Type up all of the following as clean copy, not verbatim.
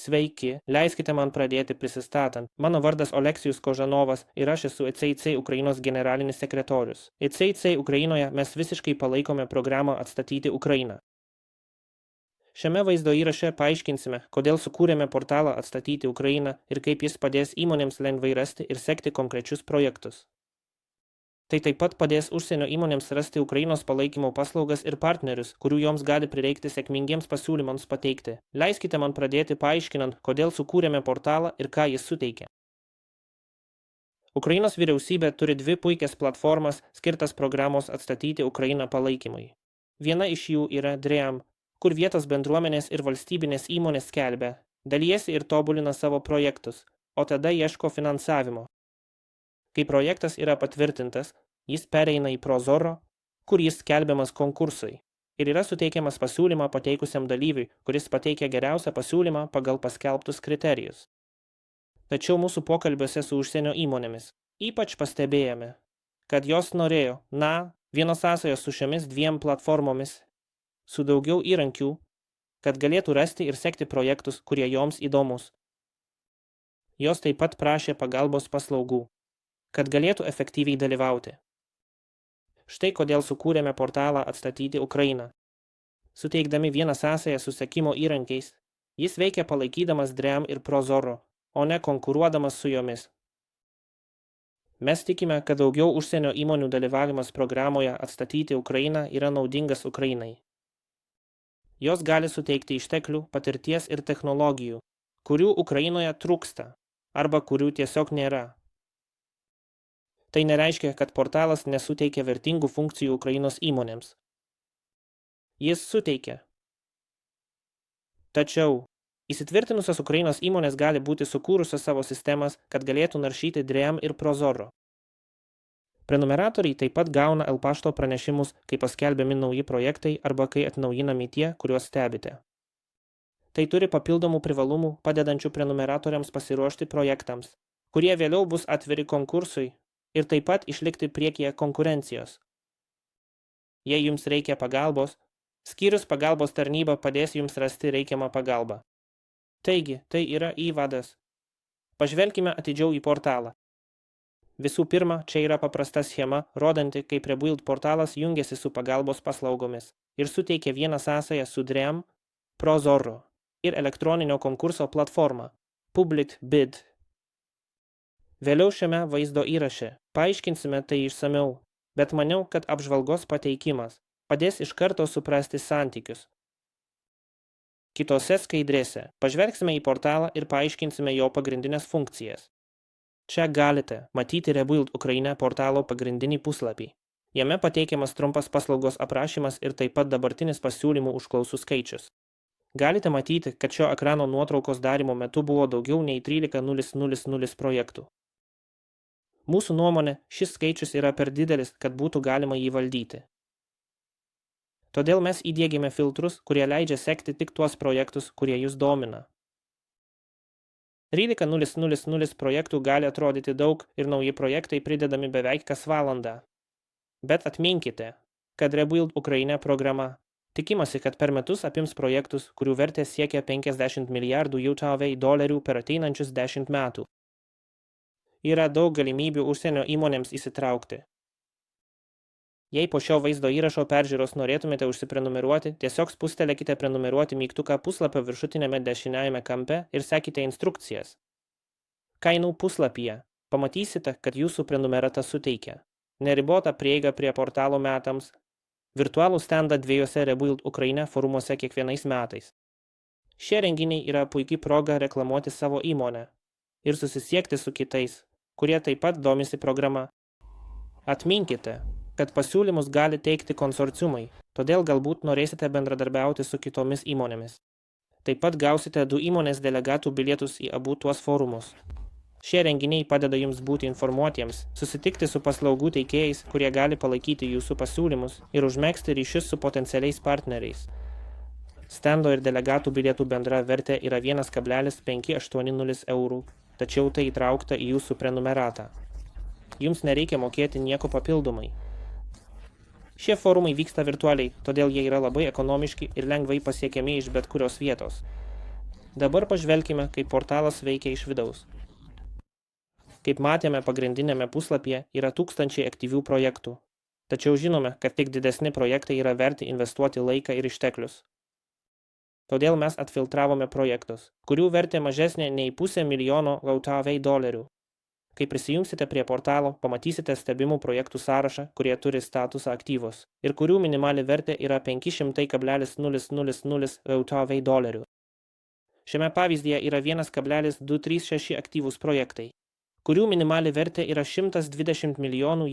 Sveiki, leiskite man pradėti prisistatant. Mano vardas Oleksijus Kožanovas ir aš esu ECIC Ukrainos generalinis sekretorius. ECIC Ukrainoje mes visiškai palaikome programą Atstatyti Ukrainą. Šiame vaizdo įraše paaiškinsime, kodėl sukūrėme portalą Atstatyti Ukrainą ir kaip jis padės įmonėms lengvai rasti ir sekti konkrečius projektus. Tai taip pat padės užsienio įmonėms rasti Ukrainos palaikymo paslaugas ir partnerius, kurių joms gali prireikti sėkmingiems pasiūlymams pateikti. Leiskite man pradėti paaiškinant, kodėl sukūrėme portalą ir ką jis suteikia. Ukrainos vyriausybė turi dvi puikias platformas skirtas programos Atstatyti Ukrainą palaikymui. Viena iš jų yra DREAM, kur vietos bendruomenės ir valstybinės įmonės skelbia, dalijasi ir tobulina savo projektus, o tada ieško finansavimo. Kai projektas yra patvirtintas, jis pereina į Prozoro, kur jis skelbiamas konkursui ir yra suteikiamas pasiūlymą pateikusiam dalyviui, kuris pateikia geriausią pasiūlymą pagal paskelbtus kriterijus. Tačiau mūsų pokalbiuose su užsienio įmonėmis ypač pastebėjome, kad jos norėjo, vienos sąsajos su šiomis dviem platformomis, su daugiau įrankių, kad galėtų rasti ir sekti projektus, kurie joms įdomus. Jos taip pat prašė pagalbos paslaugų, kad galėtų efektyviai dalyvauti. Štai kodėl sukūrėme portalą Atstatyti Ukrainą. Suteikdami vieną sąsają su sekimo įrankiais, jis veikia palaikydamas DREAM ir Prozoro, o ne konkuruodamas su jomis. Mes tikime, kad daugiau užsienio įmonių dalyvavimas programoje Atstatyti Ukrainą yra naudingas Ukrainai. Jos gali suteikti išteklių, patirties ir technologijų, kurių Ukrainoje trūksta arba kurių tiesiog nėra. Tai nereiškia, kad portalas nesuteikia vertingų funkcijų Ukrainos įmonėms. Jis suteikia. Tačiau įsitvirtinusios Ukrainos įmonės gali būti sukūrusios savo sistemas, kad galėtų naršyti DREAM ir Prozoro. Prenumeratoriai taip pat gauna pašto pranešimus, kai paskelbiami nauji projektai arba kai atnaujinami tie, kuriuos stebite. Tai turi papildomų privalumų, padedančių prenumeratoriams pasiruošti projektams, kurie vėliau bus atviri konkursui ir taip pat išlikti priekyje konkurencijos. Jei jums reikia pagalbos, skyrius pagalbos tarnyba padės jums rasti reikiamą pagalbą. Taigi, tai yra įvadas. Pažvelkime atidžiau į portalą. Visų pirma, čia yra paprasta schema, rodanti, kaip Rebuild portalas jungiasi su pagalbos paslaugomis ir suteikia vieną sąsają su DREAM, Prozoro ir elektroninio konkurso platforma Public Bid. Vėliau šiame vaizdo įraše paaiškinsime tai išsamiau, bet maniau, kad apžvalgos pateikimas padės iš karto suprasti santykius. Kitose skaidrėse pažvelgsime į portalą ir paaiškinsime jo pagrindinės funkcijas. Čia galite matyti Rebuild Ukraina portalo pagrindinį puslapį. Jame pateikiamas trumpas paslaugos aprašymas ir taip pat dabartinis pasiūlymų užklausų skaičius. Galite matyti, kad šio ekrano nuotraukos darymo metu buvo daugiau nei 13,000 projektų. Mūsų nuomone, šis skaičius yra per didelis, kad būtų galima jį valdyti. Todėl mes įdiegėme filtrus, kurie leidžia sekti tik tuos projektus, kurie jūs domina. 13,000 projektų gali atrodyti daug ir nauji projektai pridedami beveik kas valandą. Bet atminkite, kad Rebuild Ukraina programa tikimasi, kad per metus apims projektus, kurių vertė siekia 50 milijardų $, per ateinančius 10 metų. Yra daug galimybių užsienio įmonėms įsitraukti. Jei po šio vaizdo įrašo peržiūros norėtumėte užsiprenumeruoti, tiesiog spustelėkite prenumeruoti mygtuką puslapio viršutiniame dešiniajame kampe ir sekite instrukcijas. Kainų puslapyje pamatysite, kad jūsų prenumerata suteikia neribotą prieigą prie portalo metams, virtualų standą 2 Rebuild Ukraina forumuose kiekvienais metais. Šie renginiai yra puikiai proga reklamuoti savo įmonę ir susisiekti su kitais, kurie taip pat domisi programa. Atminkite, kad pasiūlymus gali teikti konsorciumai, todėl galbūt norėsite bendradarbiauti su kitomis įmonėmis. Taip pat gausite 2 įmonės delegatų bilietus į abu tuos forumus. Šie renginiai padeda jums būti informuotiems, susitikti su paslaugų teikėjais, kurie gali palaikyti jūsų pasiūlymus ir užmegzti ryšius su potencialiais partneriais. Stendo ir delegatų bilietų bendra vertė yra 1,580 €, tačiau tai įtraukta į jūsų prenumeratą. Jums nereikia mokėti nieko papildomai. Šie forumai vyksta virtualiai, todėl jie yra labai ekonomiški ir lengvai pasiekiami iš bet kurios vietos. Dabar pažvelkime, kaip portalas veikia iš vidaus. Kaip matėme, pagrindinėme puslapyje yra tūkstančiai aktyvių projektų. Tačiau žinome, kad tik didesni projektai yra verti investuoti laiką ir išteklius. Todėl mes atfiltravome projektus, kurių vertė mažesnė nei $500,000. Kai prisijungsite prie portalo, pamatysite stebimų projektų sąrašą, kurie turi statusą aktyvus ir kurių minimali vertė yra $500,000. Šiame pavyzdyje yra 1,236 aktyvūs projektai, kurių minimali vertė yra $120 milijonų,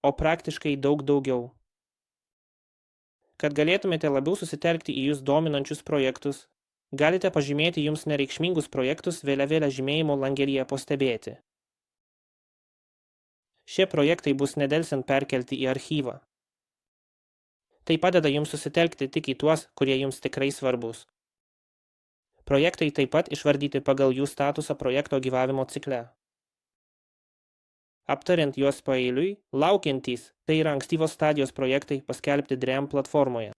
o praktiškai daug daugiau. Kad galėtumėte labiau susitelkti į jūs dominančius projektus, galite pažymėti jums nereikšmingus projektus vėliavėlę žymėjimo langelyje pastebėti. Šie projektai bus nedelsiant perkelti į archyvą. Tai padeda jums susitelkti tik į tuos, kurie jums tikrai svarbus. Projektai taip pat išvardyti pagal jų statusą projekto gyvavimo cikle. Aptariant juos paeiliui, laukiantys, tai yra ankstyvos stadijos projektai paskelbti DREAM platformoje.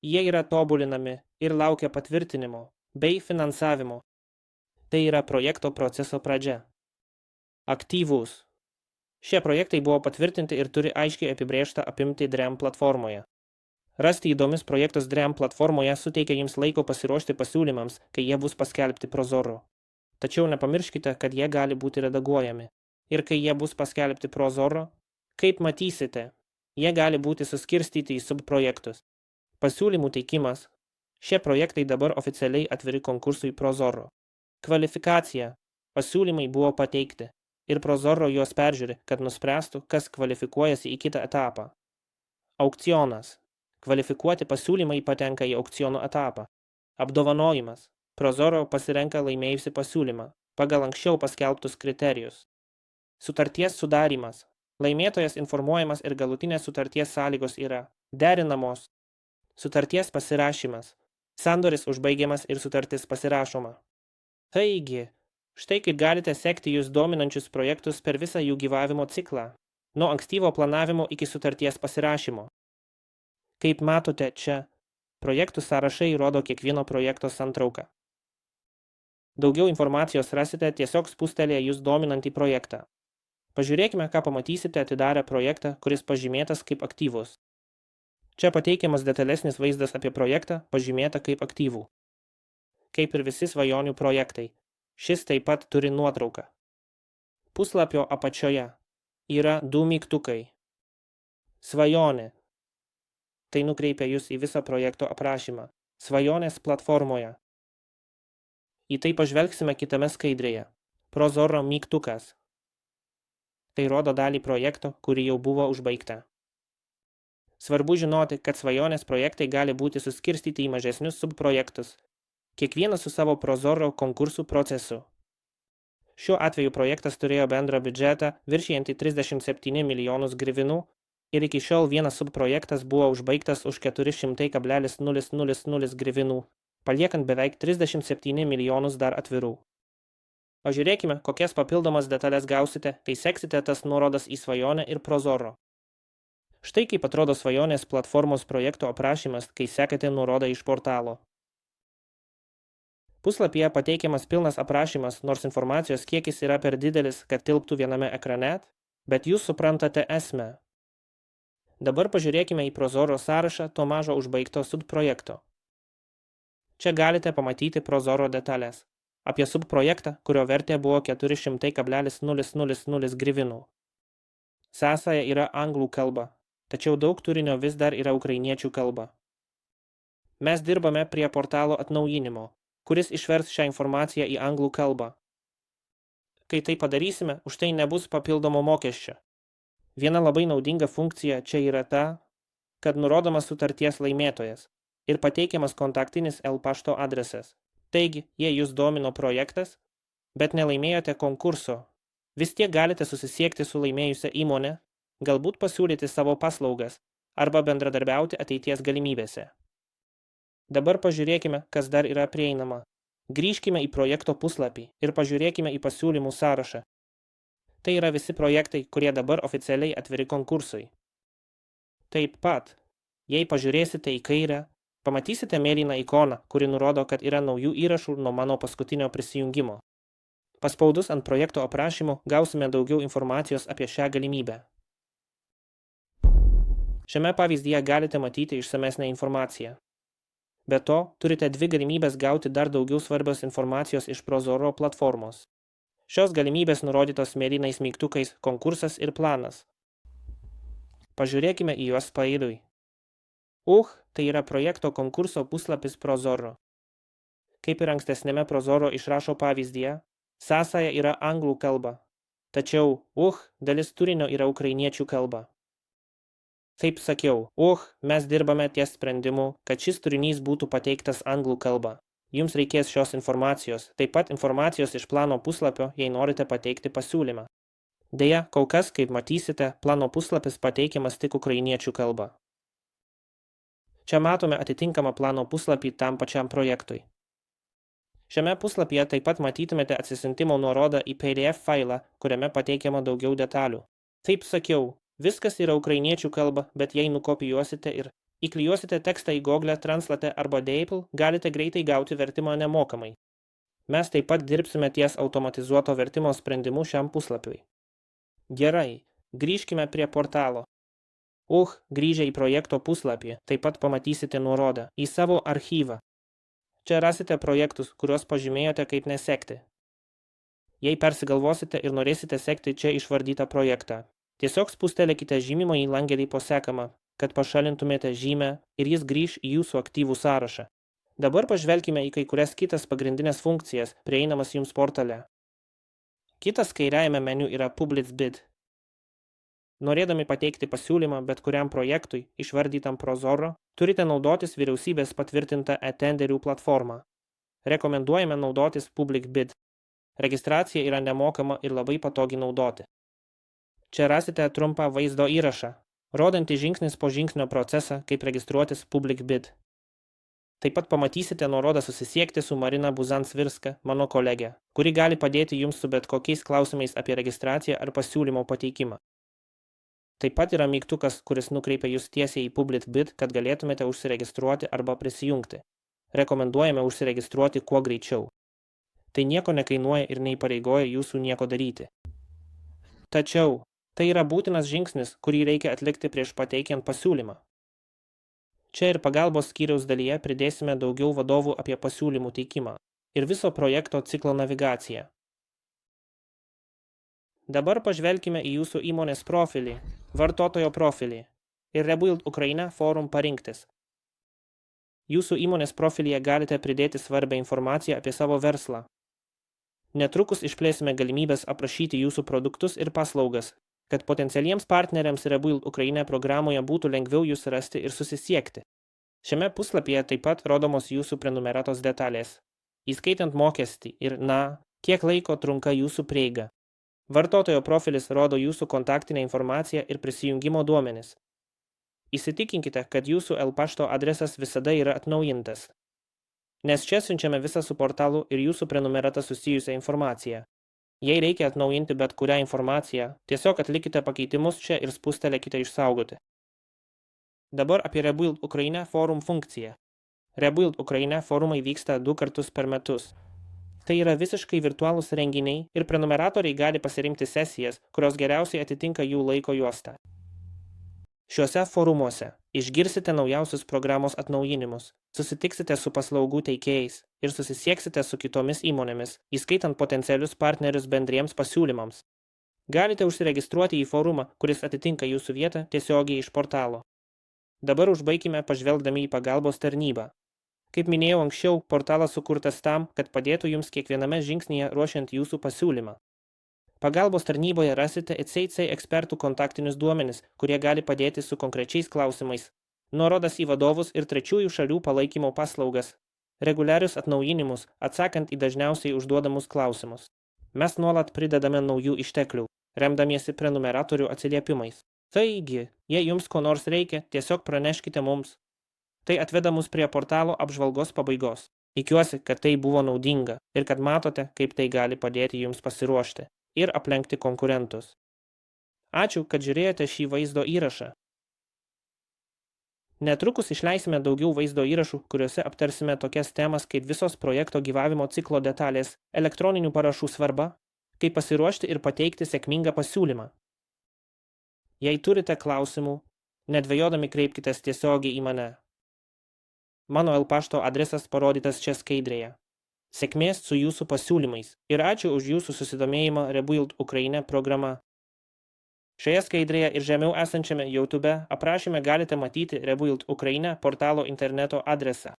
Jie yra tobulinami ir laukia patvirtinimo bei finansavimo. Tai yra projekto proceso pradžia. Aktyvūs. Šie projektai buvo patvirtinti ir turi aiškiai apibrėžtą apimtį DREAM platformoje. Rasti įdomius projektus DREAM platformoje suteikia jums laiko pasiruošti pasiūlymams, kai jie bus paskelbti Prozoro. Tačiau nepamirškite, kad jie gali būti redaguojami. Ir kai jie bus paskelbti Prozoro, kaip matysite, jie gali būti suskirstyti į subprojektus. Pasiūlymų teikimas. Šie projektai dabar oficialiai atviri konkursui Prozoro. Kvalifikacija. Pasiūlymai buvo pateikti ir Prozoro juos peržiūri, kad nuspręstų, kas kvalifikuojasi į kitą etapą. Aukcionas. Kvalifikuoti pasiūlymai patenka į aukciono etapą. Apdovanojimas. Prozoro pasirenka laimėjusi pasiūlymą pagal anksčiau paskelbtus kriterijus. Sutarties sudarymas. Laimėtojas informuojamas ir galutinės sutarties sąlygos yra derinamos. Sutarties pasirašymas. Sandoris užbaigiamas ir sutartis pasirašoma. Taigi, štai kaip galite sekti jūs dominančius projektus per visą jų gyvavimo ciklą, nuo ankstyvo planavimo iki sutarties pasirašymo. Kaip matote čia, projektų sąrašai rodo kiekvieno projekto santrauką. Daugiau informacijos rasite tiesiog spustelėję jūs dominantį projektą. Pažiūrėkime, ką pamatysite atidarę projektą, kuris pažymėtas kaip aktyvus. Čia pateikiamas detalesnis vaizdas apie projektą, pažymėtą kaip aktyvų. Kaip ir visi svajonių projektai, šis taip pat turi nuotrauką. Puslapio apačioje yra 2 mygtukai. Svajonė. Tai nukreipia jūs į visą projekto aprašymą. Svajonės platformoje. Į tai pažvelgsime kitame skaidrėje. Prozoro mygtukas. Tai rodo dalį projekto, kuri jau buvo užbaigta. Svarbu žinoti, kad svajonės projektai gali būti suskirstyti į mažesnius subprojektus, kiekvienas su savo Prozoro konkursų procesu. Šiuo atveju projektas turėjo bendrą biudžetą viršijantį 37 milijonus hryvnių ir iki šiol vienas subprojektas buvo užbaigtas už 400,000 hryvnių, paliekant beveik 37 milijonus dar atvirų. Pažiūrėkime, kokias papildomas detalės gausite, kai seksite tas nuorodas į svajonę ir Prozoro. Štai kaip atrodo svajonės platformos projekto aprašymas, kai sekate nuorodą iš portalo. Puslapyje pateikiamas pilnas aprašymas, nors informacijos kiekis yra per didelis, kad tilptų viename ekrane, bet jūs suprantate esmę. Dabar pažiūrėkime į Prozoro sąrašą to mažo užbaigto subprojekto. Čia galite pamatyti Prozoro detalės apie subprojektą, kurio vertė buvo 400,000 hryvnių. Sąsaja yra anglų kalba, tačiau daug turinio vis dar yra ukrainiečių kalba. Mes dirbame prie portalo atnaujinimo, kuris išvers šią informaciją į anglų kalbą. Kai tai padarysime, už tai nebus papildomo mokesčio. Viena labai naudinga funkcija čia yra ta, kad nurodomas sutarties laimėtojas ir pateikiamas kontaktinis pašto adresas. Taigi, jei jūs domino projektas, bet nelaimėjote konkurso, vis tiek galite susisiekti su laimėjusia įmonė, galbūt pasiūlyti savo paslaugas arba bendradarbiauti ateities galimybėse. Dabar pažiūrėkime, kas dar yra prieinama. Grįžkime į projekto puslapį ir pažiūrėkime į pasiūlymų sąrašą. Tai yra visi projektai, kurie dabar oficialiai atviri konkursui. Taip pat, jei pažiūrėsite į kairę, Pamatysite mėlyną ikoną, kuri nurodo, kad yra naujų įrašų nuo mano paskutinio prisijungimo. Paspaudus ant projekto aprašymų gausime daugiau informacijos apie šią galimybę. Šiame pavyzdyje galite matyti išsamesnę informaciją. Be to, turite dvi galimybės gauti dar daugiau svarbios informacijos iš Prozoro platformos. Šios galimybės nurodytos mėlynais mygtukais konkursas ir planas. Pažiūrėkime į juos paeiliui. Tai yra projekto konkurso puslapis Prozoro. Kaip ir ankstesnėme Prozoro išrašo pavyzdyje, sąsaja yra anglų kalba, tačiau dalis turinio yra ukrainiečių kalba. Kaip sakiau, mes dirbame ties sprendimu, kad šis turinys būtų pateiktas anglų kalba. Jums reikės šios informacijos, taip pat informacijos iš plano puslapio, jei norite pateikti pasiūlymą. Deja, kol kas, kaip matysite, plano puslapis pateikiamas tik ukrainiečių kalba. Čia matome atitinkamą plano puslapį tam pačiam projektui. Šiame puslapyje taip pat matytumėte atsisiuntimo nuorodą į PDF failą, kuriame pateikiama daugiau detalių. Taip sakiau, viskas yra ukrainiečių kalba, bet jei nukopijuosite ir įklijuosite tekstą į Google Translate arba DeepL, galite greitai gauti vertimą nemokamai. Mes taip pat dirbsime ties automatizuoto vertimo sprendimu šiam puslapiui. Gerai, grįžkime prie portalo. Grįžę į projekto puslapį, taip pat pamatysite nuorodą į savo archyvą. Čia rasite projektus, kuriuos pažymėjote kaip nesekti. Jei persigalvosite ir norėsite sekti čia išvardytą projektą, tiesiog spustelėkite žymimą į langelį po sekamą, kad pašalintumėte žymę ir jis grįš į jūsų aktyvų sąrašą. Dabar pažvelkime į kai kurias kitas pagrindinės funkcijas, prieinamas jums portale. Kitas kairiajame meniu yra Public Bid. Norėdami pateikti pasiūlymą bet kuriam projektui, išvardytam Prozoro, turite naudotis vyriausybės patvirtintą e-tenderių platformą. Rekomenduojame naudotis Public Bid. Registracija yra nemokama ir labai patogi naudoti. Čia rasite trumpą vaizdo įrašą, rodantį žingsnis po žingsnio procesą, kaip registruotis Public Bid. Taip pat pamatysite nuorodą susisiekti su Marina Buzan-Svirska, mano kolegė, kuri gali padėti jums su bet kokiais klausimais apie registraciją ar pasiūlymo pateikimą. Taip pat yra mygtukas, kuris nukreipia jūs tiesiai į Public Bid, kad galėtumėte užsiregistruoti arba prisijungti. Rekomenduojame užsiregistruoti kuo greičiau. Tai nieko nekainuoja ir neįpareigoja jūsų nieko daryti. Tačiau tai yra būtinas žingsnis, kurį reikia atlikti prieš pateikiant pasiūlymą. Čia ir pagalbos skyriaus dalyje pridėsime daugiau vadovų apie pasiūlymų teikimą ir viso projekto ciklo navigaciją. Dabar pažvelkime į jūsų įmonės profilį, vartotojo profilį ir Rebuild Ukraina forum parinktis. Jūsų įmonės profilyje galite pridėti svarbią informaciją apie savo verslą. Netrukus išplėsime galimybės aprašyti jūsų produktus ir paslaugas, kad potencialiems partneriams Rebuild Ukraina programoje būtų lengviau jūs rasti ir susisiekti. Šiame puslapyje taip pat rodomos jūsų prenumeratos detalės, įskaitant mokestį ir, kiek laiko trunka jūsų prieiga. Vartotojo profilis rodo jūsų kontaktinę informaciją ir prisijungimo duomenis. Įsitikinkite, kad jūsų pašto adresas visada yra atnaujintas, nes čia siunčiame visą su portalu ir jūsų prenumerata susijusią informaciją. Jei reikia atnaujinti bet kurią informaciją, tiesiog atlikite pakeitimus čia ir spustelėkite išsaugoti. Dabar apie Rebuild Ukraina forum funkciją. Rebuild Ukraina forumai vyksta 2 kartus per metus. Tai yra visiškai virtualūs renginiai ir prenumeratoriai gali pasirinkti sesijas, kurios geriausiai atitinka jų laiko juostą. Šiuose forumuose išgirsite naujausius programos atnaujinimus, susitiksite su paslaugų teikėjais ir susisieksite su kitomis įmonėmis, įskaitant potencialius partnerius bendriems pasiūlymams. Galite užsiregistruoti į forumą, kuris atitinka jūsų vietą tiesiogiai iš portalo. Dabar užbaikime pažvelgdami į pagalbos tarnybą. Kaip minėjau anksčiau, portalas sukurtas tam, kad padėtų jums kiekviename žingsnyje ruošiant jūsų pasiūlymą. Pagalbos tarnyboje rasite ECC ekspertų kontaktinius duomenis, kurie gali padėti su konkrečiais klausimais, nuorodas į vadovus ir trečiųjų šalių palaikymo paslaugas, reguliarius atnaujinimus, atsakant į dažniausiai užduodamus klausimus. Mes nuolat pridedame naujų išteklių, remdamiesi prenumeratorių atsiliepimais. Taigi, jei jums ko nors reikia, tiesiog praneškite mums. Tai atveda mus prie portalo apžvalgos pabaigos. Tikiuosi, kad tai buvo naudinga ir kad matote, kaip tai gali padėti jums pasiruošti ir aplenkti konkurentus. Ačiū, kad žiūrėjote šį vaizdo įrašą. Netrukus išleisime daugiau vaizdo įrašų, kuriuose aptarsime tokias temas kaip visos projekto gyvavimo ciklo detalės, elektroninių parašų svarba, kaip pasiruošti ir pateikti sėkmingą pasiūlymą. Jei turite klausimų, nedvejodami kreipkitės tiesiogiai į mane. Mano pašto adresas parodytas čia skaidrėje. Sėkmės su jūsų pasiūlymais ir ačiū už jūsų susidomėjimą Rebuild Ukraine programa. Šioje skaidrėje ir žemiau esančiame YouTube aprašyme galite matyti Rebuild Ukraine portalo interneto adresą.